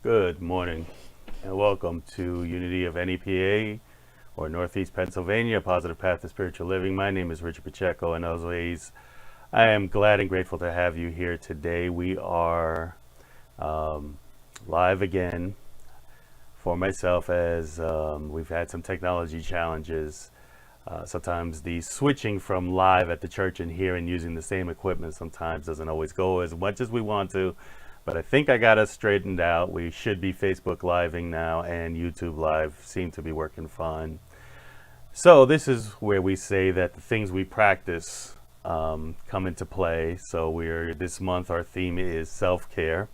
Good morning and welcome to Unity of NEPA or Northeast Pennsylvania, Positive Path to Spiritual Living. My name is Richard Pacheco, and as always, I am glad and grateful to have you here today. We are live again for myself as we've had some technology challenges. Sometimes the switching from live at the church and here and using the same equipment sometimes doesn't always go as much as we want to. But I think I got us straightened out. We should be Facebook Living now, and YouTube Live seem to be working fine. So this is where we say that the things we practice come into play. So this month our theme is self-care.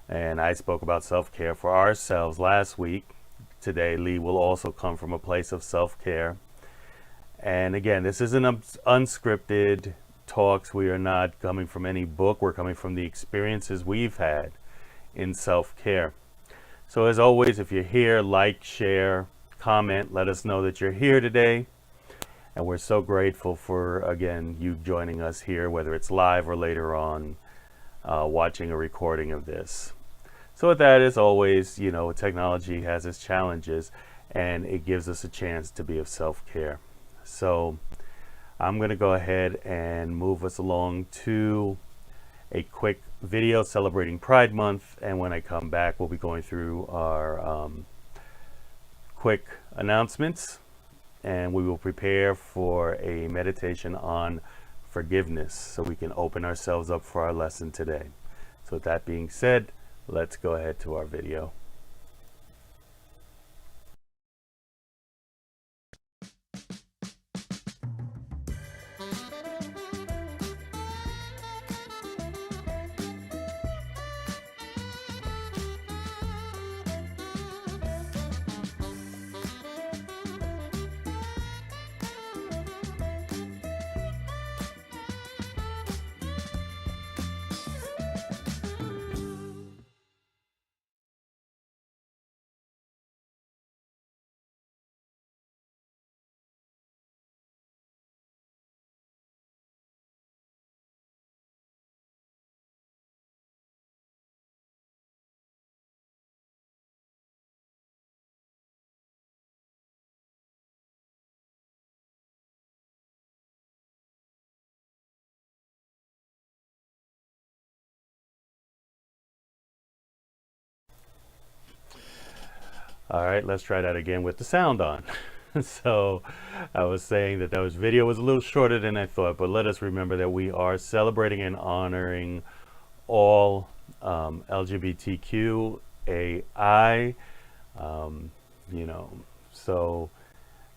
And I spoke about self-care for ourselves last week. Today, Lee will also come from a place of self-care. And again, this is an unscripted talks. We are not coming from any book. We're coming from the experiences we've had in self-care. So as always, if you're here, like, share, comment, let us know that you're here today. And we're so grateful for, again, you joining us here, whether it's live or later on, watching a recording of this. So with that, as always, technology has its challenges, and it gives us a chance to be of self-care. So I'm going to go ahead and move us along to a quick video celebrating Pride Month, and when I come back, we'll be going through our quick announcements, and we will prepare for a meditation on forgiveness so we can open ourselves up for our lesson today. So with that being said, let's go ahead to our video. All right, let's try that again with the sound on. So I was saying that video was a little shorter than I thought, but let us remember that we are celebrating and honoring all LGBTQAI, you know, so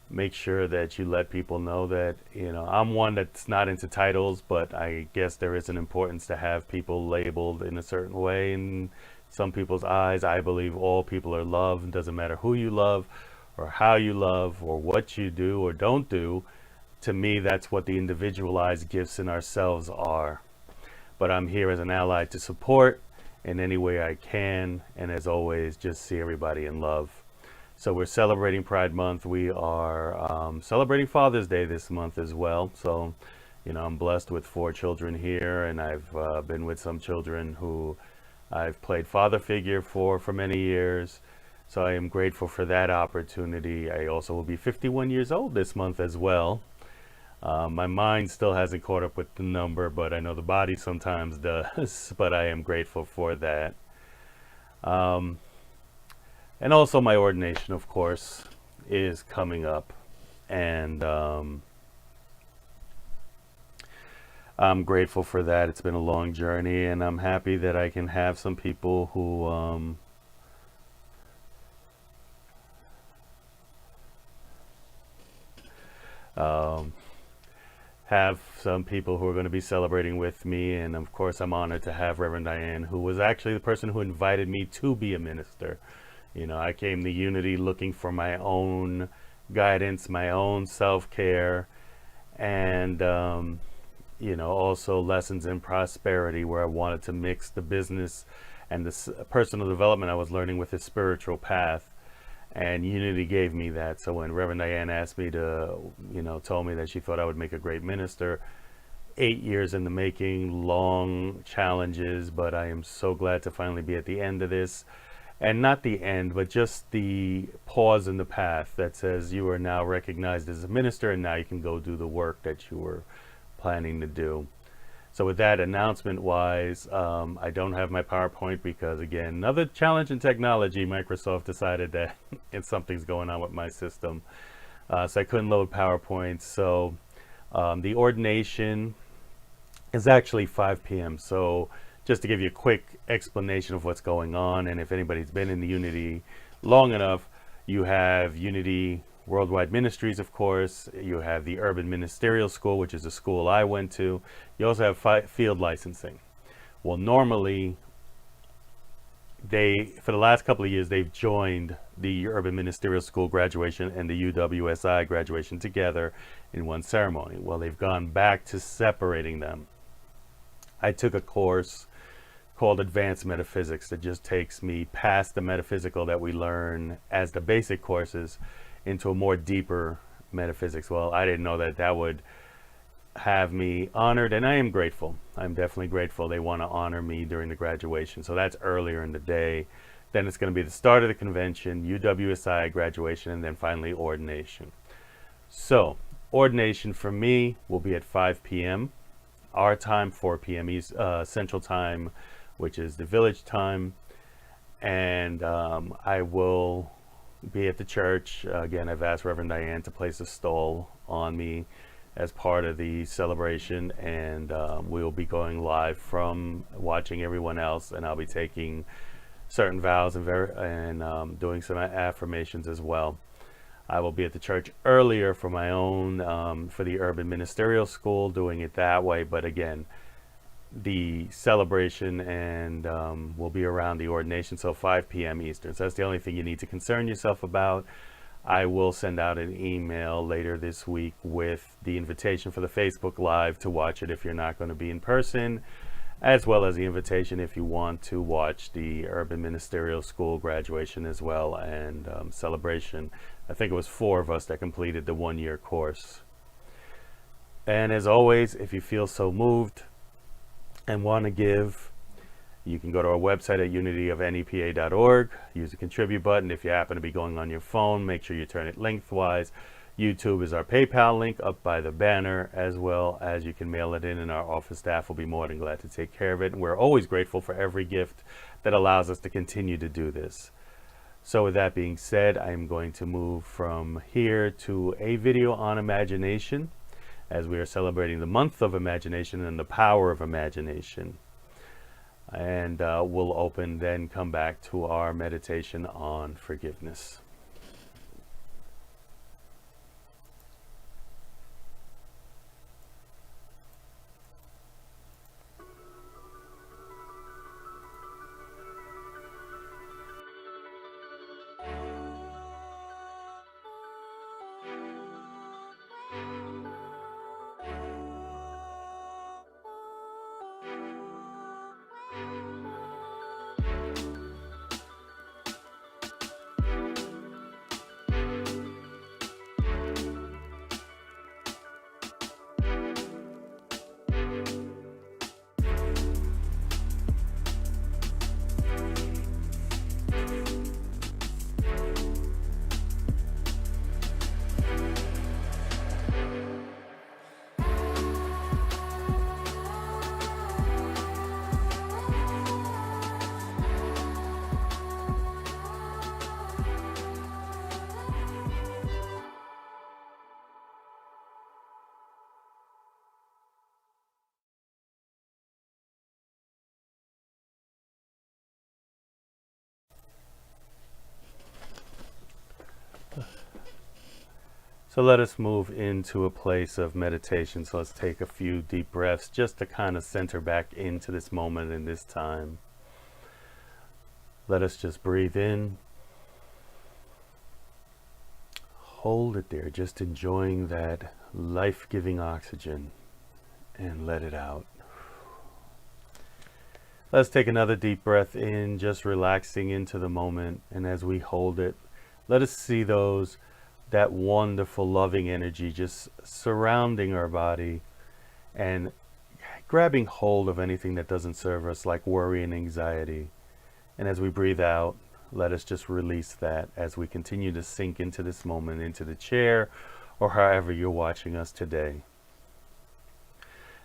make sure that you let people know that, I'm one that's not into titles, but I guess there is an importance to have people labeled in a certain way in some people's eyes. I believe all people are loved. It doesn't matter who you love or how you love or what you do or don't do. To me, that's what the individualized gifts in ourselves are. But I'm here as an ally to support in any way I can, and as always, just see everybody in love. So we're celebrating Pride Month. We are celebrating Father's Day this month as well. So, I'm blessed with 4 children here, and I've been with some children who I've played father figure for many years. So I am grateful for that opportunity. I also will be 51 years old this month as well. My mind still hasn't caught up with the number, but I know the body sometimes does. But I am grateful for that. And also my ordination, of course, is coming up. And I'm grateful for that. It's been a long journey, and I'm happy that I can have some people who have some people who are going to be celebrating with me. And of course, I'm honored to have Reverend Diane, who was actually the person who invited me to be a minister. I came to Unity looking for my own guidance, my own self-care, and also lessons in prosperity, where I wanted to mix the business and the personal development I was learning with the spiritual path. And Unity gave me that. So when Reverend Diane asked me to, told me that she thought I would make a great minister, 8 years in the making, long challenges, but I am so glad to finally be at the end of this. And not the end, but just the pause in the path that says you are now recognized as a minister, and now you can go do the work that you were planning to do. So with that, announcement-wise, I don't have my PowerPoint because, again, another challenge in technology. Microsoft decided that something's going on with my system. So I couldn't load PowerPoint. So the ordination is actually 5 p.m. So just to give you a quick explanation of what's going on, and if anybody's been in the Unity long enough, you have Unity Worldwide Ministries, of course. You have the Urban Ministerial School, which is a school I went to. You also have field licensing. Well, normally, for the last couple of years, they've joined the Urban Ministerial School graduation and the UWSI graduation together in one ceremony. Well, they've gone back to separating them. I took a course called Advanced Metaphysics that just takes me past the metaphysical that we learn as the basic courses into a more deeper metaphysics. Well, I didn't know that would have me honored, and I am grateful. I'm definitely grateful they want to honor me during the graduation. So that's earlier in the day. Then it's going to be the start of the convention, UWSI graduation, and then finally ordination. So ordination for me will be at 5 p.m. our time, 4 p.m. Central Time, which is the village time. And I will be at the church. Again, I've asked Reverend Diane to place a stall on me as part of the celebration, and we'll be going live from watching everyone else, and I'll be taking certain vows and doing some affirmations as well. I will be at the church earlier for my own, for the Urban Ministerial School, doing it that way, but again, the celebration and will be around the ordination, so 5 p.m. Eastern. So that's the only thing you need to concern yourself about. I will send out an email later this week with the invitation for the Facebook Live to watch it if you're not going to be in person, as well as the invitation if you want to watch the Urban Ministerial School graduation as well, and celebration. I think it was 4 of us that completed the 1-year course. And as always, if you feel so moved and want to give, you can go to our website at unityofnepa.org, use the contribute button. If you happen to be going on your phone, make sure you turn it lengthwise. YouTube is our PayPal link up by the banner, as well as you can mail it in, and our office staff will be more than glad to take care of it. And we're always grateful for every gift that allows us to continue to do this. So with that being said, I'm going to move from here to a video on imagination, as we are celebrating the month of imagination and the power of imagination. And we'll then come back to our meditation on forgiveness. So let us move into a place of meditation. So let's take a few deep breaths just to kind of center back into this moment and this time. Let us just breathe in. Hold it there, just enjoying that life-giving oxygen, and let it out. Let's take another deep breath in, just relaxing into the moment. And as we hold it, let us see that wonderful loving energy just surrounding our body and grabbing hold of anything that doesn't serve us, like worry and anxiety. And as we breathe out, let us just release that as we continue to sink into this moment, into the chair, or however you're watching us today.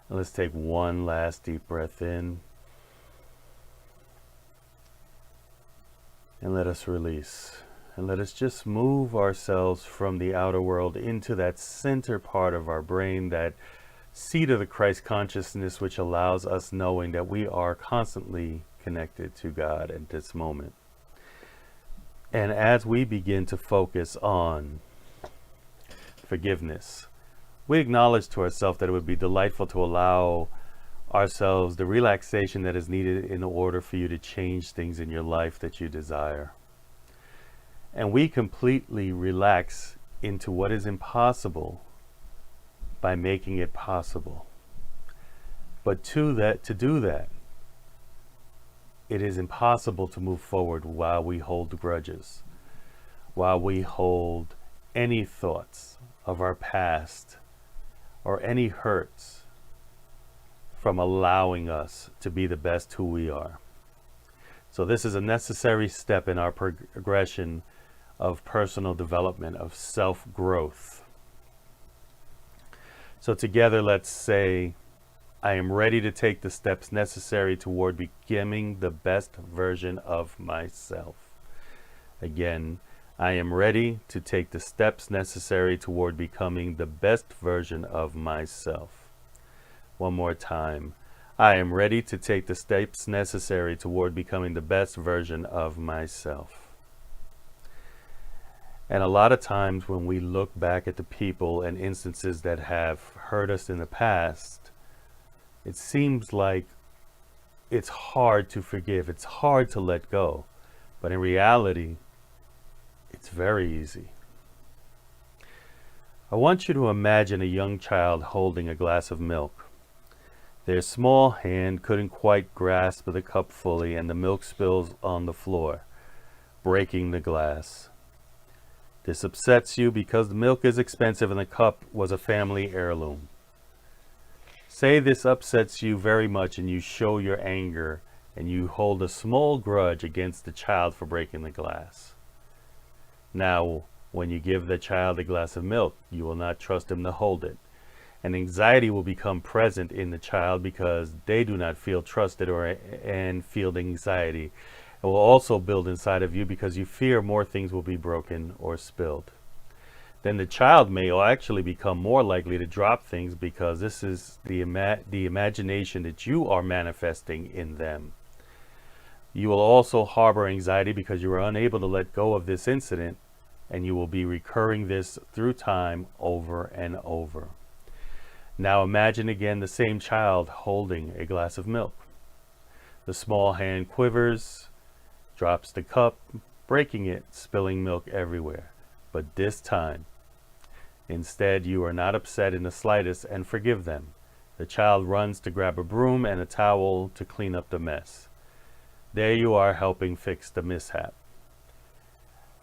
And let's take one last deep breath in. And let us release. And let us just move ourselves from the outer world into that center part of our brain, that seat of the Christ consciousness, which allows us knowing that we are constantly connected to God at this moment. And as we begin to focus on forgiveness, we acknowledge to ourselves that it would be delightful to allow ourselves the relaxation that is needed in order for you to change things in your life that you desire. And we completely relax into what is impossible by making it possible. But to do that, it is impossible to move forward while we hold grudges, while we hold any thoughts of our past or any hurts from allowing us to be the best who we are. So this is a necessary step in our progression of personal development, of self-growth. So together, let's say, I am ready to take the steps necessary toward becoming the best version of myself. Again, I am ready to take the steps necessary toward becoming the best version of myself. One more time. I am ready to take the steps necessary toward becoming the best version of myself. And a lot of times when we look back at the people and instances that have hurt us in the past, it seems like it's hard to forgive. It's hard to let go. But in reality, it's very easy. I want you to imagine a young child holding a glass of milk. Their small hand couldn't quite grasp the cup fully, and the milk spills on the floor, breaking the glass. This upsets you because the milk is expensive and the cup was a family heirloom. Say this upsets you very much and you show your anger and you hold a small grudge against the child for breaking the glass. Now, when you give the child a glass of milk, you will not trust him to hold it. And anxiety will become present in the child because they do not feel trusted and feel anxiety. It will also build inside of you because you fear more things will be broken or spilled. Then the child may actually become more likely to drop things because this is the imagination that you are manifesting in them. You will also harbor anxiety because you are unable to let go of this incident, and you will be recurring this through time over and over. Now imagine again the same child holding a glass of milk. The small hand quivers, drops the cup, breaking it, spilling milk everywhere. But this time, instead, you are not upset in the slightest and forgive them. The child runs to grab a broom and a towel to clean up the mess. There you are helping fix the mishap.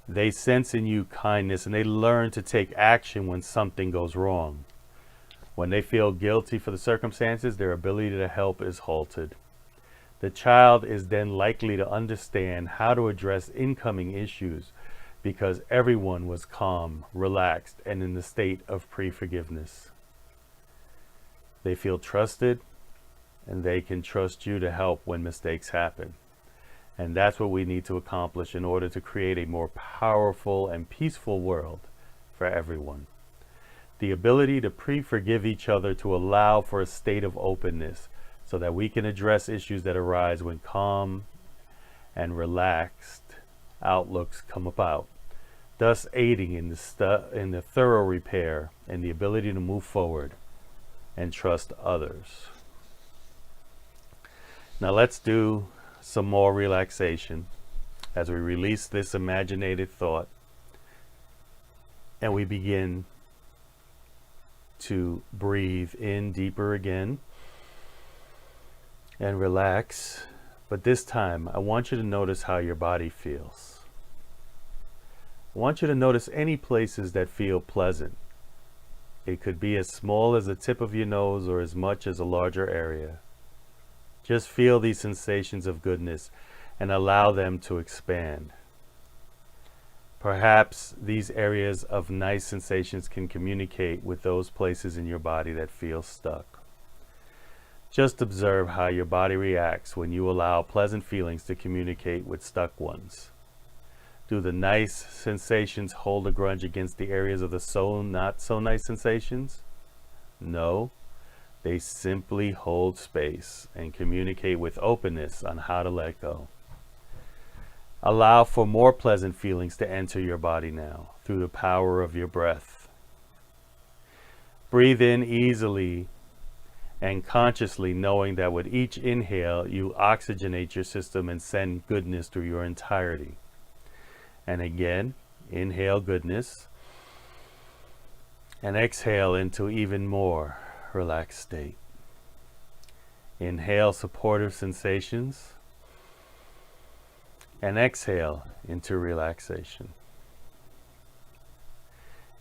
They sense in you kindness and they learn to take action when something goes wrong. When they feel guilty for the circumstances, their ability to help is halted. The child is then likely to understand how to address incoming issues because everyone was calm, relaxed, and in the state of pre-forgiveness. They feel trusted, and they can trust you to help when mistakes happen. And that's what we need to accomplish in order to create a more powerful and peaceful world for everyone. The ability to pre-forgive each other to allow for a state of openness so that we can address issues that arise when calm and relaxed outlooks come about, thus aiding in the thorough repair and the ability to move forward and trust others. Now let's do some more relaxation as we release this imaginated thought and we begin to breathe in deeper again and relax. But this time, I want you to notice how your body feels. I want you to notice any places that feel pleasant. It could be as small as the tip of your nose or as much as a larger area. Just feel these sensations of goodness and allow them to expand. Perhaps these areas of nice sensations can communicate with those places in your body that feel stuck. Just observe how your body reacts when you allow pleasant feelings to communicate with stuck ones. Do the nice sensations hold a grudge against the areas of the not so nice sensations? No, they simply hold space and communicate with openness on how to let go. Allow for more pleasant feelings to enter your body now through the power of your breath. Breathe in easily and consciously, knowing that with each inhale you oxygenate your system and send goodness through your entirety. And again, inhale goodness and exhale into even more relaxed state. Inhale supportive sensations and exhale into relaxation.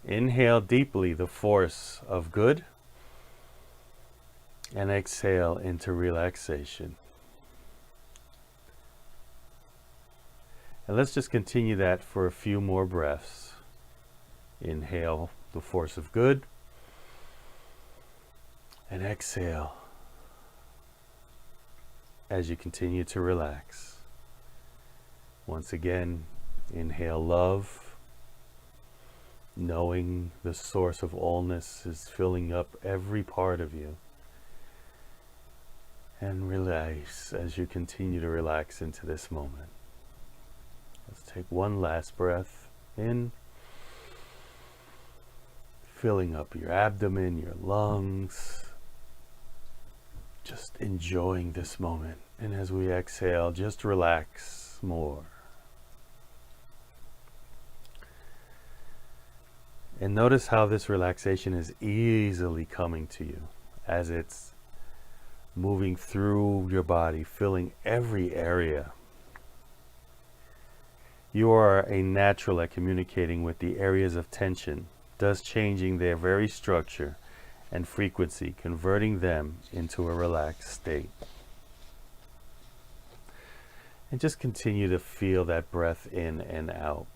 Inhale deeply the force of good and exhale into relaxation. And let's just continue that for a few more breaths. Inhale the force of good and exhale as you continue to relax. Once again, inhale love, knowing the source of allness is filling up every part of you. And release as you continue to relax into this moment. Let's take one last breath in, filling up your abdomen, your lungs, just enjoying this moment. And as we exhale, just relax more. And notice how this relaxation is easily coming to you as it's moving through your body, filling every area. You are a natural at communicating with the areas of tension, thus changing their very structure and frequency, converting them into a relaxed state. And just continue to feel that breath in and out.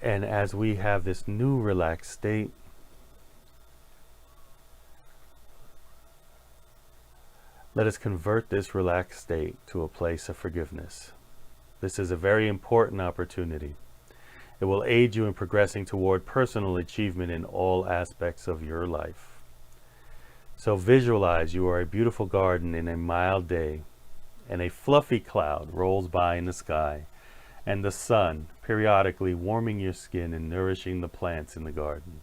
And as we have this new relaxed state, Let us convert this relaxed state to a place of forgiveness. This is a very important opportunity. It will aid you in progressing toward personal achievement in all aspects of your life. So visualize you are a beautiful garden in a mild day, and a fluffy cloud rolls by in the sky, and the sun periodically warming your skin and nourishing the plants in the garden.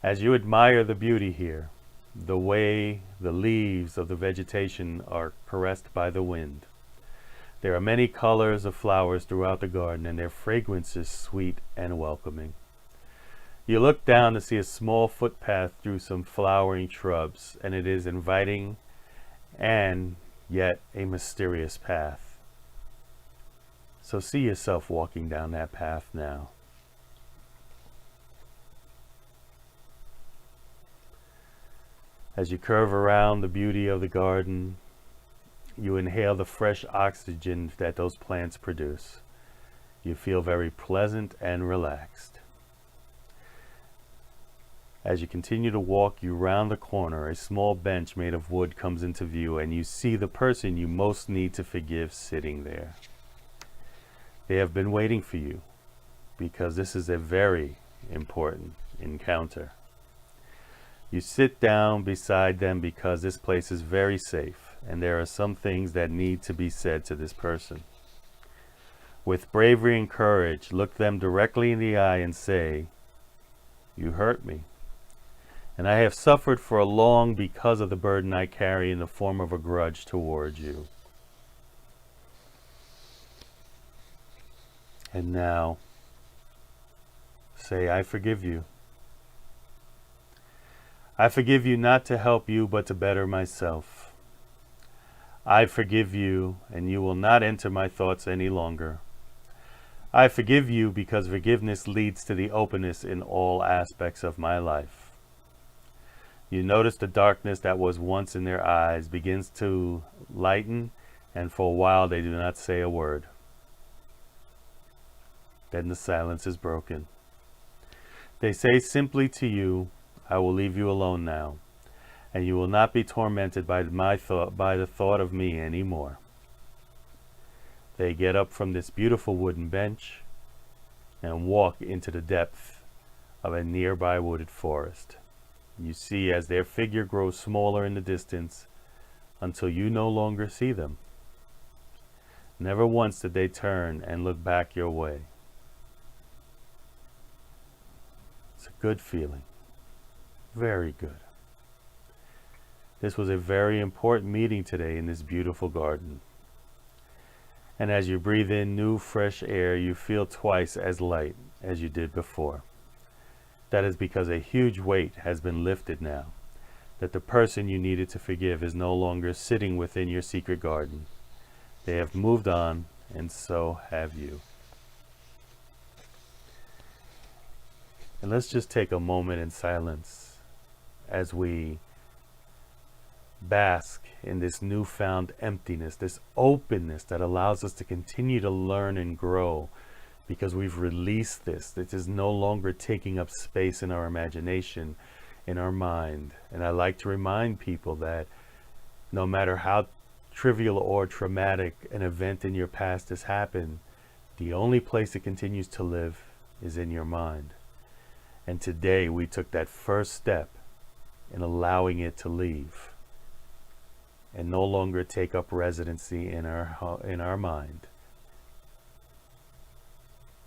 As you admire the beauty here, the way the leaves of the vegetation are caressed by the wind, there are many colors of flowers throughout the garden, and their fragrance is sweet and welcoming. You look down to see a small footpath through some flowering shrubs, and it is inviting and yet a mysterious path. So see yourself walking down that path now. As you curve around the beauty of the garden, you inhale the fresh oxygen that those plants produce. You feel very pleasant and relaxed. As you continue to walk, you round the corner. A small bench made of wood comes into view, and you see the person you most need to forgive sitting there. They have been waiting for you because this is a very important encounter. You sit down beside them because this place is very safe, and there are some things that need to be said to this person. With bravery and courage, look them directly in the eye and say, "You hurt me, and I have suffered for long because of the burden I carry in the form of a grudge towards you. And now, say, I forgive you. I forgive you not to help you, but to better myself. I forgive you, and you will not enter my thoughts any longer. I forgive you because forgiveness leads to the openness in all aspects of my life." You notice the darkness that was once in their eyes begins to lighten, and for a while they do not say a word. Then the silence is broken. They say simply to you, "I will leave you alone now, and you will not be tormented by the thought of me any more." They get up from this beautiful wooden bench and walk into the depth of a nearby wooded forest. You see as their figure grows smaller in the distance until you no longer see them. Never once did they turn and look back your way. It's a good feeling. Very good. This was a very important meeting today in this beautiful garden. And as you breathe in new fresh air, you feel twice as light as you did before. That is because a huge weight has been lifted now, that the person you needed to forgive is no longer sitting within your secret garden. They have moved on, and so have you. And let's just take a moment in silence as we bask in this newfound emptiness, this openness that allows us to continue to learn and grow because we've released this. This is no longer taking up space in our imagination, in our mind. And I like to remind people that no matter how trivial or traumatic an event in your past has happened, the only place it continues to live is in your mind. And today we took that first step in allowing it to leave and no longer take up residency in our mind.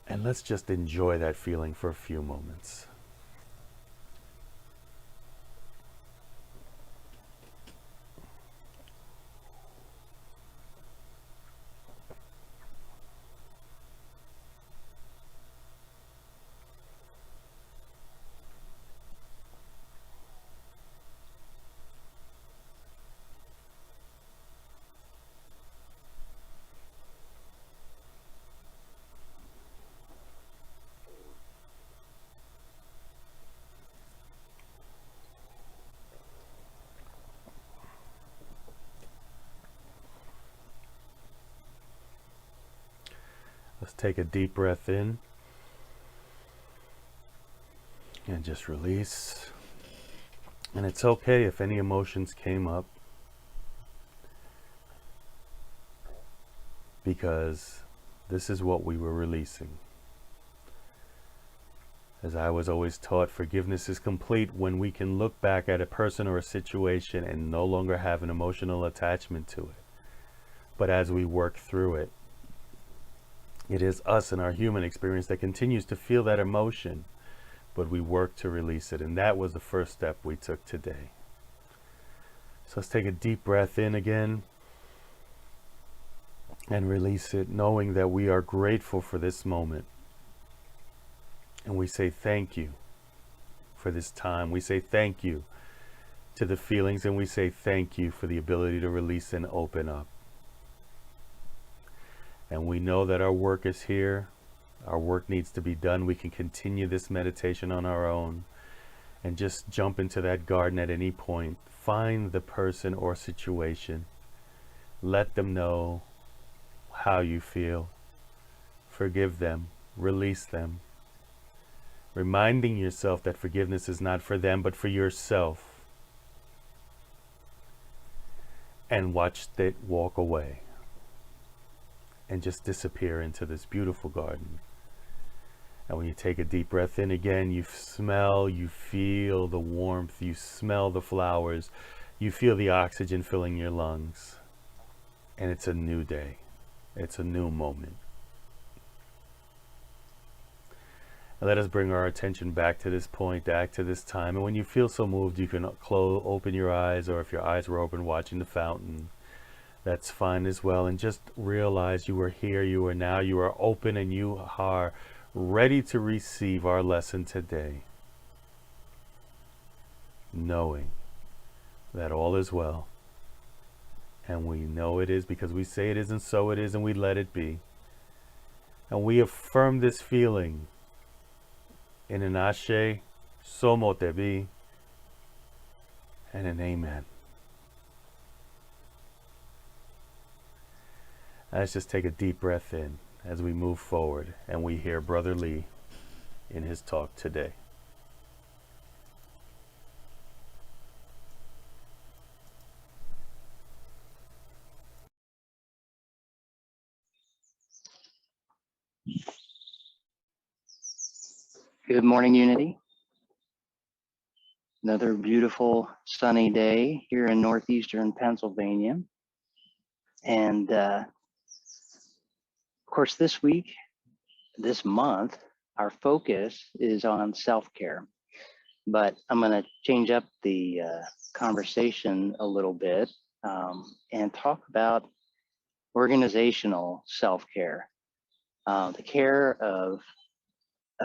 And let's just enjoy that feeling for a few moments. Let's take a deep breath in and just release. And it's okay if any emotions came up. because this is what we were releasing. As I was always taught, forgiveness is complete when we can look back at a person or a situation and no longer have an emotional attachment to it. But as we work through it, it is us and our human experience that continues to feel that emotion, but we work to release it. And that was the first step we took today. So let's take a deep breath in again and release it, knowing that we are grateful for this moment. And we say thank you for this time. We say thank you to the feelings, and we say thank you for the ability to release and open up. And we know that our work is here. Our work needs to be done. We can continue this meditation on our own and just jump into that garden at any point. Find the person or situation. Let them know how you feel. Forgive them. Release them. Reminding yourself that forgiveness is not for them, but for yourself. And watch it walk away and just disappear into this beautiful garden. And when you take a deep breath in again, you smell, you feel the warmth, you smell the flowers, you feel the oxygen filling your lungs. And it's a new day. It's a new moment. And let us bring our attention back to this point, back to this time. And when you feel so moved, you can open your eyes, or if your eyes were open watching the fountain, that's fine as well. And just realize you are here, you are now, you are open, and you are ready to receive our lesson today. Knowing that all is well. And we know it is because we say it is, and so it is, and we let it be. And we affirm this feeling in an ashe, so mote be, and an amen. Let's just take a deep breath in as we move forward and we hear Brother Lee in his talk today. Good morning, Unity. Another beautiful sunny day here in northeastern Pennsylvania. And of course, this week, this month, our focus is on self-care. But I'm going to change up the conversation a little bit and talk about organizational self-care, the care of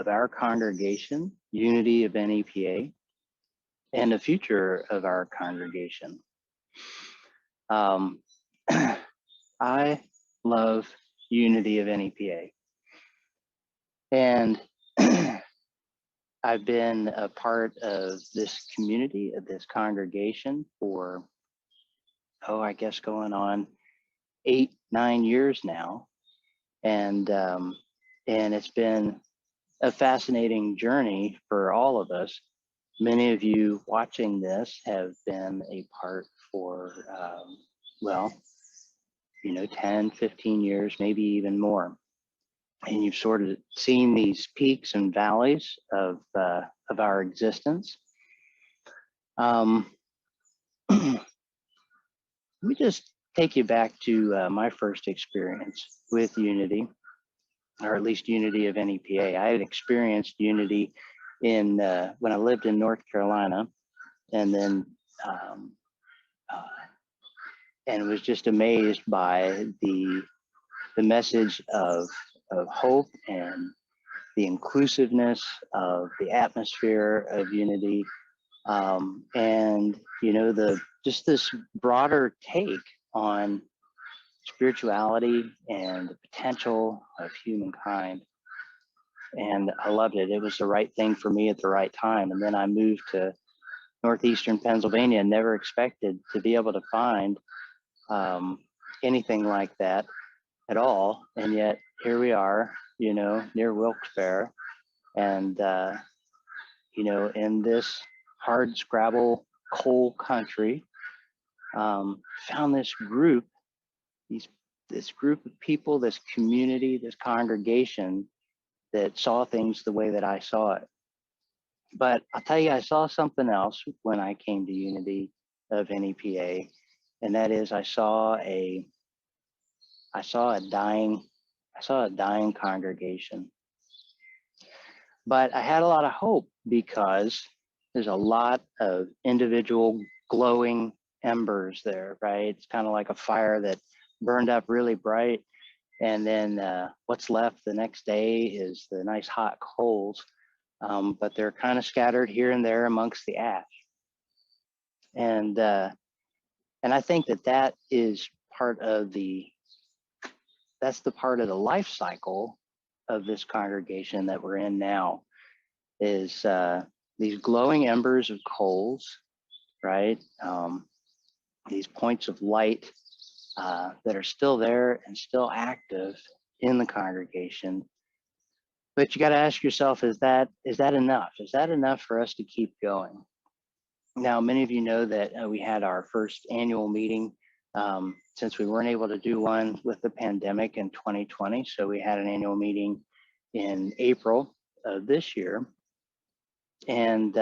our congregation, Unity of NEPA, and the future of our congregation. I love Unity of NEPA, and I've been a part of this community, of this congregation for, I guess going on 8-9 years now, and it's been a fascinating journey for all of us. Many of you watching this have been a part for, 10, 15 years, maybe even more. And you've sort of seen these peaks and valleys of our existence. Let me just take you back to my first experience with Unity, or at least Unity of NEPA. I had experienced Unity in when I lived in North Carolina, and then and was just amazed by the message of hope and the inclusiveness of the atmosphere of Unity, and just this broader take on spirituality and the potential of humankind. And I loved it. It was the right thing for me at the right time. And then I moved to northeastern Pennsylvania and never expected to be able to find anything like that at all. And yet here we are, near Wilkes-Barre, and in this hard scrabble coal country, found this group, these this group of people, this community, this congregation that saw things the way that I saw it. But I'll tell you, I saw something else when I came to Unity of NEPA, and that is I saw a dying congregation. But I had a lot of hope because there's a lot of individual glowing embers there, right? It's kind of like a fire that burned up really bright, and then what's left the next day is the nice hot coals, but they're kind of scattered here and there amongst the ash. And I think that is part of that's the part of the life cycle of this congregation that we're in now, is these glowing embers of coals, right? These points of light that are still there and still active in the congregation. But you got to ask yourself, is that enough? Is that enough for us to keep going? Now, many of you know that we had our first annual meeting since we weren't able to do one with the pandemic in 2020. So we had an annual meeting in April of this year. And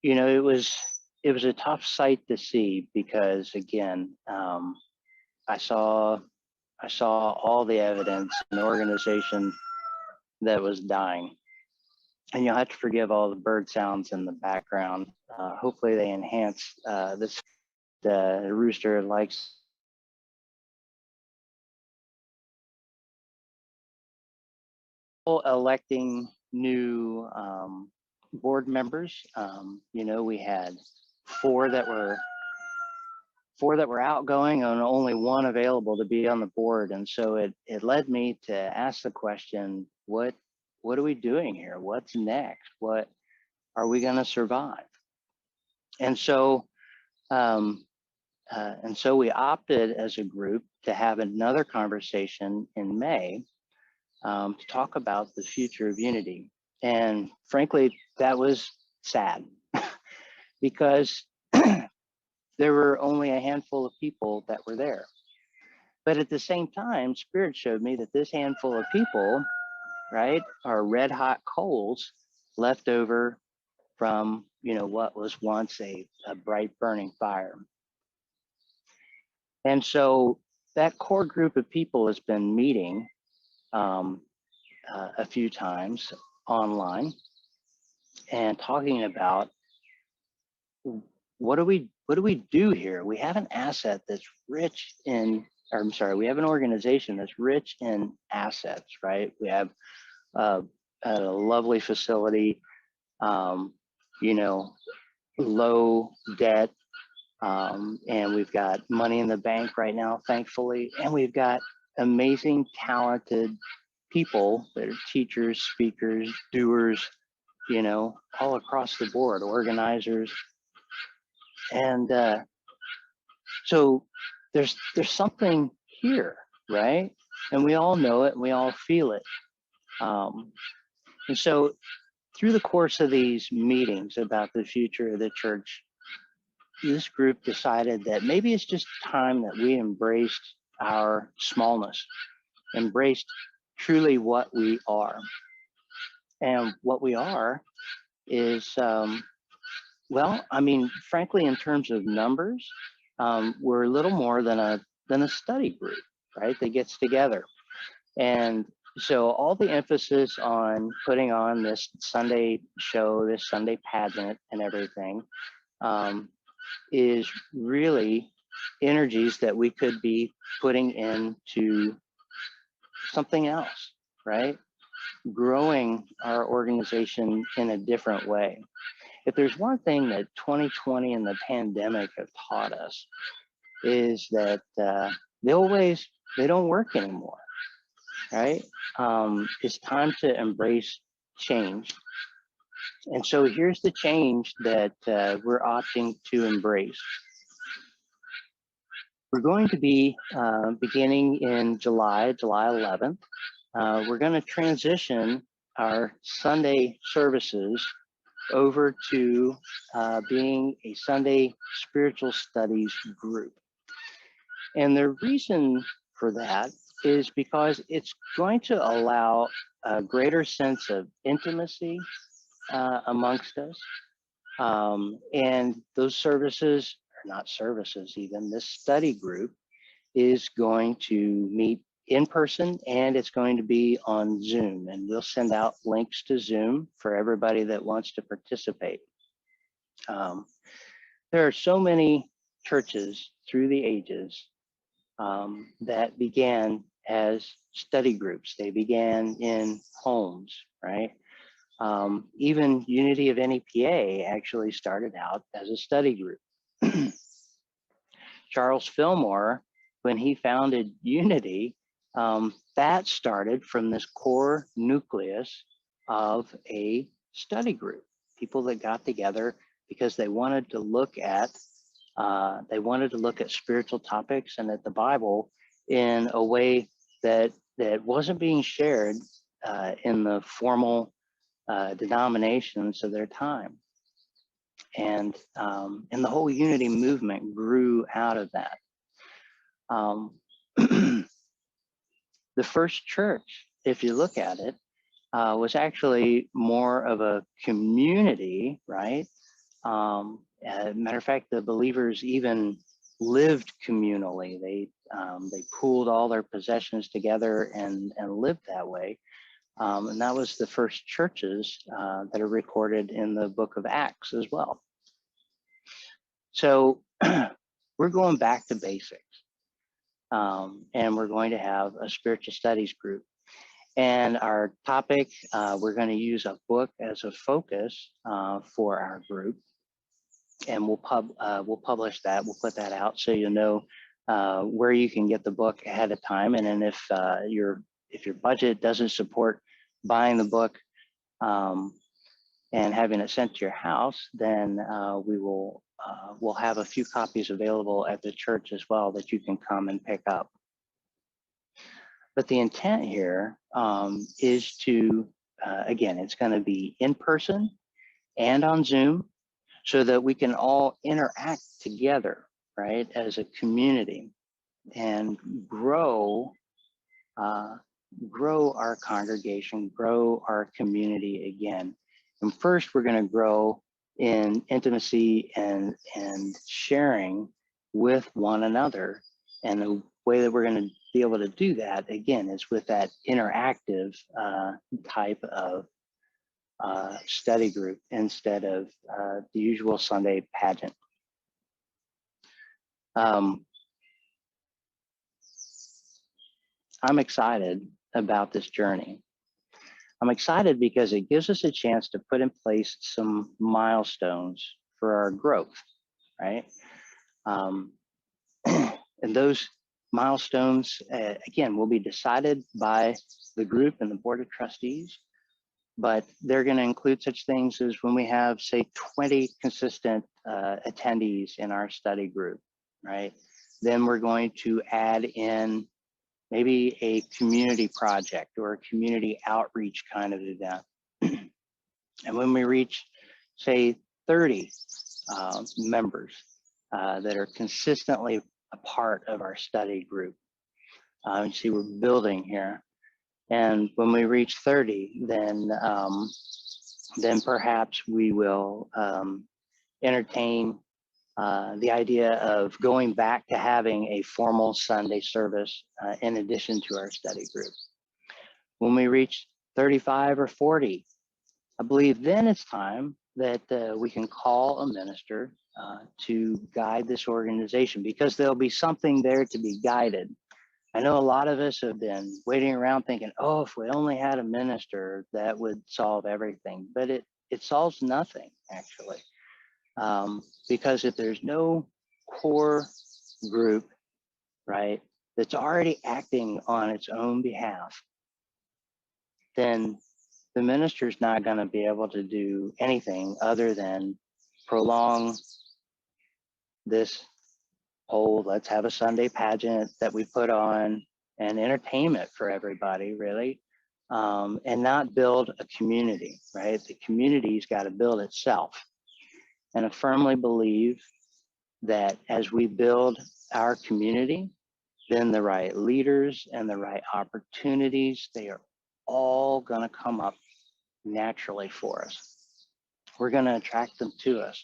you know, it was a tough sight to see because, again, I saw all the evidence, an organization that was dying. And you'll have to forgive all the bird sounds in the background. Hopefully they enhance this. The rooster likes electing new board members. You know, we had four that were outgoing and only one available to be on the board. And so it led me to ask the question, what are we doing here? What's next? What are we going to survive? And so we opted as a group to have another conversation in May to talk about the future of Unity. And frankly, that was sad because there were only a handful of people that were there. But at the same time, Spirit showed me that this handful of people, right, are red hot coals left over from, you know, what was once a bright burning fire. And so that core group of people has been meeting a few times online and talking about what do we do here? We have an asset that's rich in, or I'm sorry, we have an organization that's rich in assets, right? We have a lovely facility, you know, low debt, and we've got money in the bank right now, thankfully, and we've got amazing, talented people that are teachers, speakers, doers, you know, all across the board, organizers. And so there's something here, right? And we all know it, and we all feel it. And so through the course of these meetings about the future of the church, this group decided that maybe it's just time that we embraced our smallness, embraced truly what we are. And what we are is, well, I mean, frankly, in terms of numbers, we're a little more than a study group, right? That gets together. And so all the emphasis on putting on this Sunday show, this Sunday pageant and everything, is really energies that we could be putting into something else, right? Growing our organization in a different way. If there's one thing that 2020 and the pandemic have taught us, is that they don't work anymore, right? It's time to embrace change. And so here's the change that we're opting to embrace. We're going to be beginning in July 11th. We're going to transition our Sunday services over to being a Sunday spiritual studies group. And the reason for that is because it's going to allow a greater sense of intimacy amongst us. And those services, or not services even, this study group is going to meet in person, and it's going to be on Zoom. And we'll send out links to Zoom for everybody that wants to participate. There are so many churches through the ages that began as study groups. They began in homes, right? Even Unity of NEPA actually started out as a study group. Charles Fillmore, when he founded Unity, that started from this core nucleus of a study group, people that got together because they wanted to look at spiritual topics and at the Bible in a way that wasn't being shared in the formal denominations of their time. And the whole unity movement grew out of that. The first church, if you look at it, was actually more of a community, right? Matter of fact, the believers even lived communally. They pooled all their possessions together and lived that way. And that was the first churches that are recorded in the book of Acts as well. So we're going back to basics. And we're going to have a spiritual studies group. And our topic, we're going to use a book as a focus for our group. And we'll publish that. We'll put that out so you know where you can get the book ahead of time. And then if your budget doesn't support buying the book and having it sent to your house, then we'll have a few copies available at the church as well that you can come and pick up. But the intent here is to, again, it's going to be in person and on Zoom so that we can all interact together, right, as a community and grow our congregation, grow our community again. And first, we're going to grow in intimacy and sharing with one another. And the way that we're going to be able to do that, again, is with that interactive type of study group instead of the usual Sunday pageant. I'm excited about this journey. I'm excited because it gives us a chance to put in place some milestones for our growth, right? And those milestones, again, will be decided by the group and the board of trustees, but they're going to include such things as when we have, say, 20 consistent attendees in our study group, right? Then we're going to add in maybe a community project or a community outreach kind of event. And when we reach, say, 30 members that are consistently a part of our study group, you see we're building here. And when we reach 30, then perhaps we will entertain the idea of going back to having a formal Sunday service in addition to our study group. When we reach 35 or 40, I believe then it's time that we can call a minister to guide this organization, because there'll be something there to be guided. I know a lot of us have been waiting around thinking, oh, if we only had a minister, that would solve everything. But it solves nothing, actually. Because if there's no core group, right, that's already acting on its own behalf, then the minister's not going to be able to do anything other than prolong this whole let's have a Sunday pageant that we put on and entertainment for everybody, really, and not build a community, right? The community's got to build itself. And I firmly believe that as we build our community, then the right leaders and the right opportunities, they are all going to come up naturally for us. We're going to attract them to us.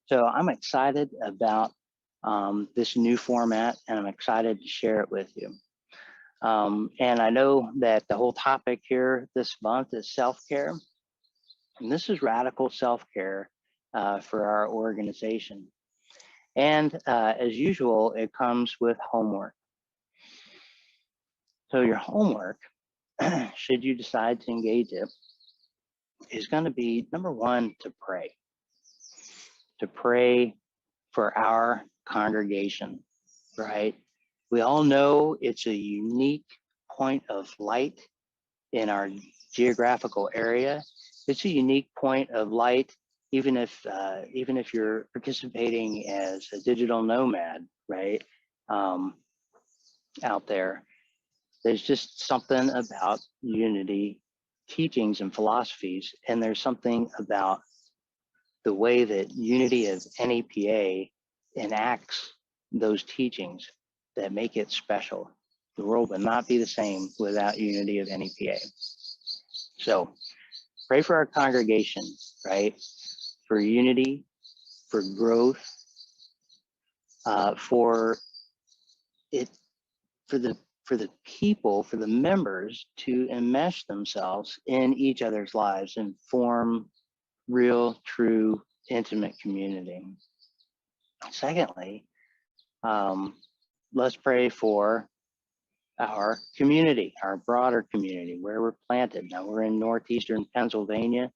So I'm excited about this new format, and I'm excited to share it with you. And I know that the whole topic here this month is self-care. And this is radical self-care for our organization. And as usual, it comes with homework. So your homework, should you decide to engage it, is going to be number one, to pray for our congregation, right? We all know it's a unique point of light in our geographical area. It's a unique point of light, even if you're participating as a digital nomad, right? Out there, there's just something about unity teachings and philosophies, and there's something about the way that unity of NEPA enacts those teachings that make it special. The world would not be the same without unity of NEPA. So pray for our congregation, right? For unity, for growth, for the people, for the members to enmesh themselves in each other's lives and form real, true, intimate community. Secondly, let's pray for our community, our broader community, where we're planted. Now we're in northeastern Pennsylvania,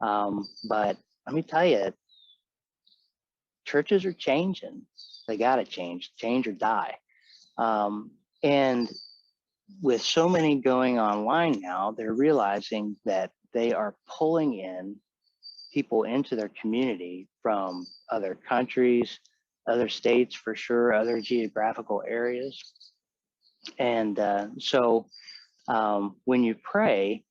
but let me tell you, churches are changing. They got to change or die. And with so many going online now, they're realizing that they are pulling in people into their community from other countries, other states for sure, other geographical areas. And so when you pray,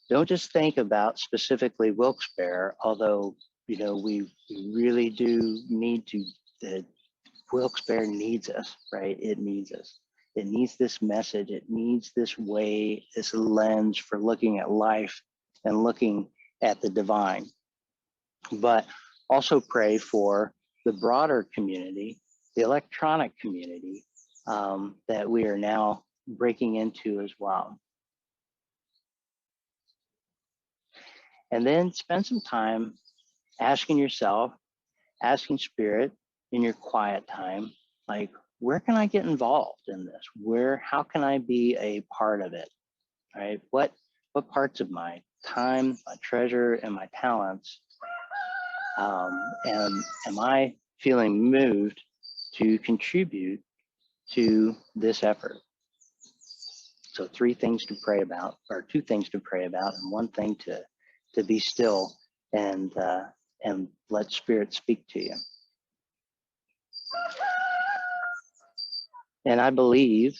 don't just think about specifically Wilkes-Barre, although, you know, we really do need to, Wilkes-Barre needs us, right? It needs us. It needs this message. It needs this way, this lens for looking at life and looking at the divine. But also pray for the broader community, the electronic community that we are now breaking into as well. And then spend some time asking yourself, asking Spirit in your quiet time, like, where can I get involved in this? How can I be a part of it? Right? What parts of my time, my treasure, and my talents am I feeling moved to contribute to this effort? So 3 things to pray about, or 2 things to pray about, and 1 thing to be still and let Spirit speak to you. And I believe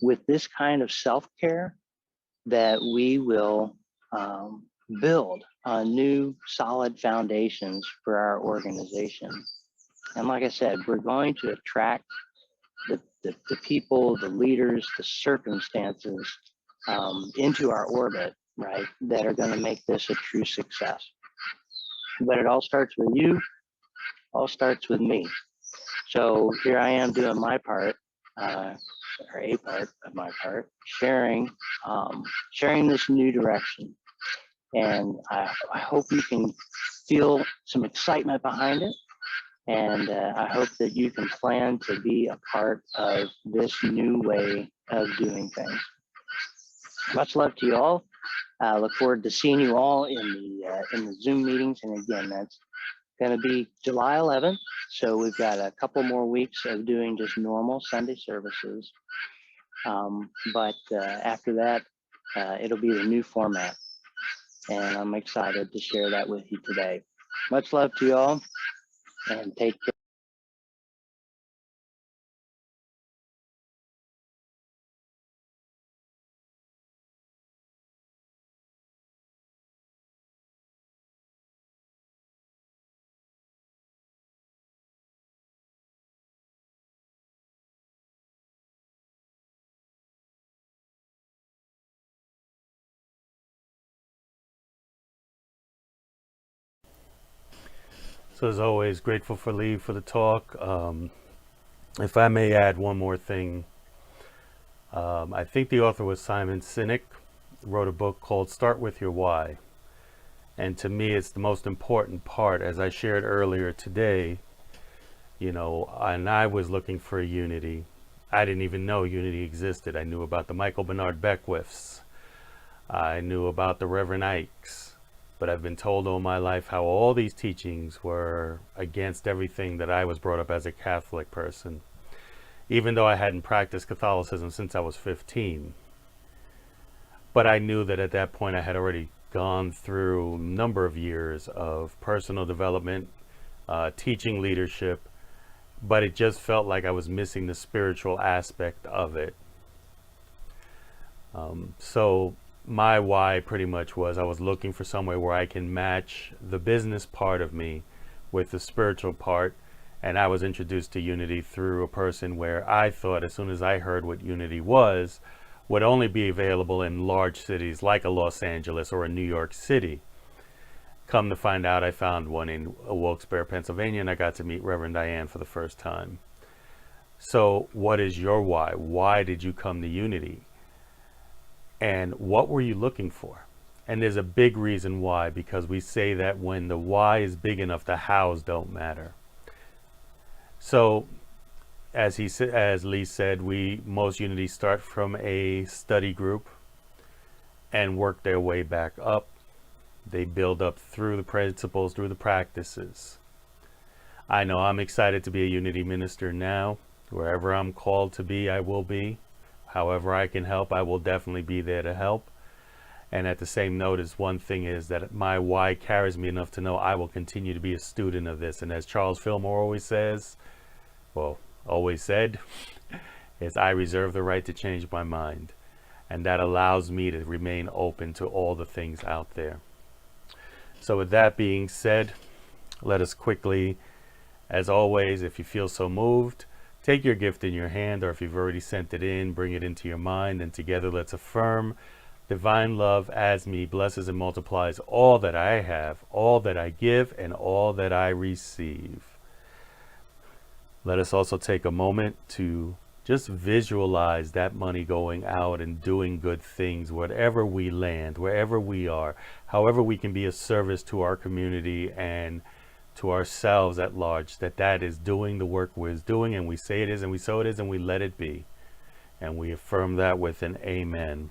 with this kind of self-care that we will build new solid foundations for our organization. And like I said, we're going to attract the people, the leaders, the circumstances into our orbit, right, that are going to make this a true success. But it all starts with you, all starts with me. So here I am doing my part, or a part of my part, sharing this new direction. And I hope you can feel some excitement behind it. And I hope that you can plan to be a part of this new way of doing things. Much love to you all. I look forward to seeing you all in the Zoom meetings. And again, that's going to be July 11th. So we've got a couple more weeks of doing just normal Sunday services. But after that, it'll be the new format. And I'm excited to share that with you today. Much love to you all, and take care. So as always, grateful for Lee for the talk. If I may add one more thing, I think the author was Simon Sinek, wrote a book called Start With Your Why. And to me, it's the most important part. As I shared earlier today, and I was looking for a unity. I didn't even know unity existed. I knew about the Michael Bernard Beckwiths. I knew about the Reverend Ikes. But I've been told all my life how all these teachings were against everything that I was brought up as a Catholic person, even though I hadn't practiced Catholicism since I was 15. But I knew that at that point I had already gone through a number of years of personal development, teaching leadership, but it just felt like I was missing the spiritual aspect of it. So my why pretty much was I was looking for somewhere where I can match the business part of me with the spiritual part. And I was introduced to unity through a person where I thought, as soon as I heard what unity was, would only be available in large cities like a Los Angeles or a New York City. Come to find out, I found one in Wilkes-Barre, Pennsylvania, and I got to meet Reverend Diane for the first time. So what is your why? Why did you come to unity? And what were you looking for? And there's a big reason why, because we say that when the why is big enough, the hows don't matter. So as Lee said, most unities start from a study group and work their way back up. They build up through the principles, through the practices. I know I'm excited to be a unity minister now. Wherever I'm called to be, I will be. However I can help, I will definitely be there to help. And at the same note, one thing is that my why carries me enough to know I will continue to be a student of this. And as Charles Fillmore always says, always said, is I reserve the right to change my mind. And that allows me to remain open to all the things out there. So with that being said, let us quickly, as always, if you feel so moved, take your gift in your hand, or if you've already sent it in, bring it into your mind, and together let's affirm divine love as me blesses and multiplies all that I have, all that I give, and all that I receive. Let us also take a moment to just visualize that money going out and doing good things, wherever we land, wherever we are, however we can be of service to our community and to ourselves at large, that is doing the work we're doing, and we say it is, and we so it is, and we let it be. And we affirm that with an amen.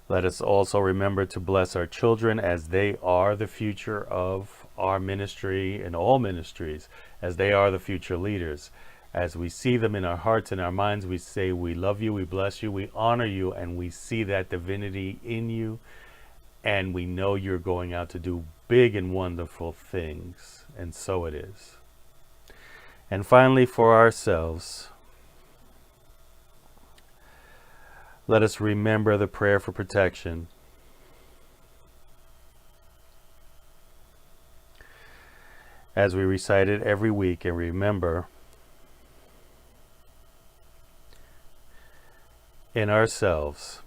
Let us also remember to bless our children, as they are the future of our ministry and all ministries, as they are the future leaders. As we see them in our hearts and our minds, we say, we love you, we bless you, we honor you, and we see that divinity in you, and we know you're going out to do big and wonderful things, and so it is. And finally, for ourselves, let us remember the prayer for protection. As we recite it every week, and remember in ourselves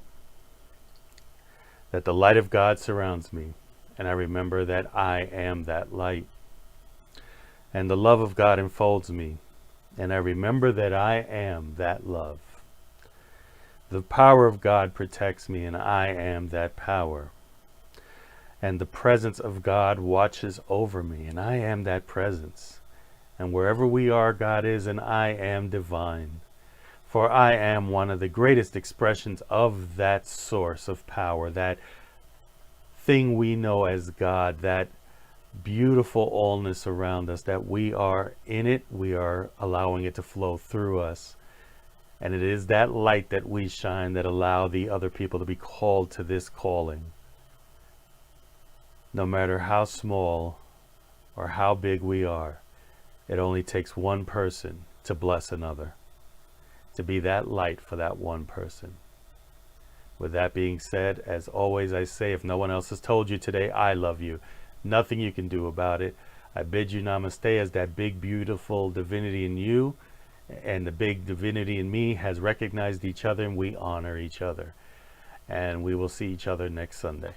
that the light of God surrounds me, and I remember that I am that light. And the love of God enfolds me, and I remember that I am that love. The power of God protects me, and I am that power. And the presence of God watches over me, and I am that presence. And wherever we are, God is, and I am divine. For I am one of the greatest expressions of that source of power, that thing we know as God, that beautiful allness around us, that we are in it, we are allowing it to flow through us. And it is that light that we shine that allow the other people to be called to this calling. No matter how small or how big we are, it only takes one person to bless another, to be that light for that one person. With that being said, as always I say, if no one else has told you today, I love you. Nothing you can do about it. I bid you namaste, as that big beautiful divinity in you and the big divinity in me has recognized each other, and we honor each other. And we will see each other next Sunday.